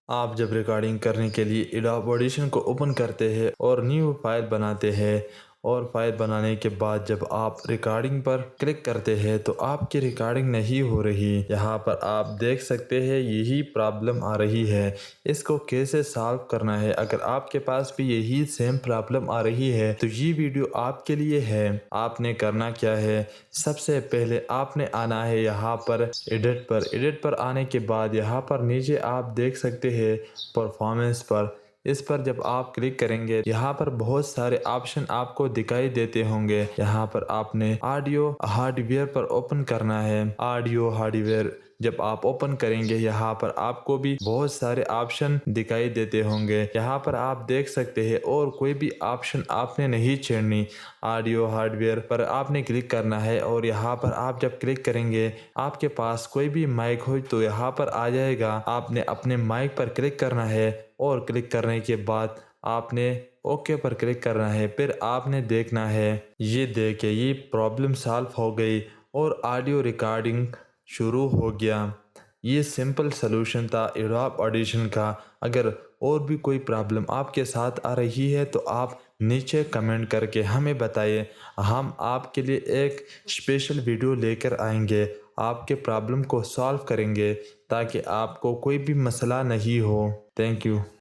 आप जब रिकॉर्डिंग करने के लिए एडोब ऑडिशन को ओपन करते हैं और न्यू फाइल बनाते हैं और फाइल बनाने के बाद जब आप रिकॉर्डिंग पर क्लिक करते हैं तो आपकी रिकॉर्डिंग नहीं हो रही। यहाँ पर आप देख सकते हैं यही प्रॉब्लम आ रही है। इसको कैसे सॉल्व करना है, अगर आपके पास भी यही सेम प्रॉब्लम आ रही है तो ये वीडियो आपके लिए है। आपने करना क्या है, सबसे पहले आपने आना है यहाँ पर एडिट पर आने के बाद यहाँ पर नीचे आप देख सकते हैं परफॉर्मेंस पर। इस पर जब आप क्लिक करेंगे यहाँ पर बहुत सारे ऑप्शन आपको दिखाई देते होंगे। यहाँ पर आपने ऑडियो हार्डवेयर पर ओपन करना है। ऑडियो हार्डवेयर जब आप ओपन करेंगे यहाँ पर आपको भी बहुत सारे ऑप्शन दिखाई देते होंगे। यहाँ पर आप देख सकते हैं और कोई भी ऑप्शन आपने नहीं छेड़नी। ऑडियो हार्डवेयर पर आपने क्लिक करना है और यहाँ पर आप जब क्लिक करेंगे आपके पास कोई भी माइक हो तो यहाँ पर आ जाएगा। आपने अपने माइक पर क्लिक करना है और क्लिक करने के बाद आपने ओके पर क्लिक करना है। फिर आपने देखना है, ये देखे ये प्रॉब्लम सॉल्व हो गई और ऑडियो रिकॉर्डिंग शुरू हो गया। ये सिंपल सलूशन था एडोब ऑडिशन का। अगर और भी कोई प्रॉब्लम आपके साथ आ रही है तो आप नीचे कमेंट करके हमें बताइए। हम आपके लिए एक स्पेशल वीडियो लेकर आएंगे, आपके प्रॉब्लम को सॉल्व करेंगे ताकि आपको कोई भी मसला नहीं हो। Thank you.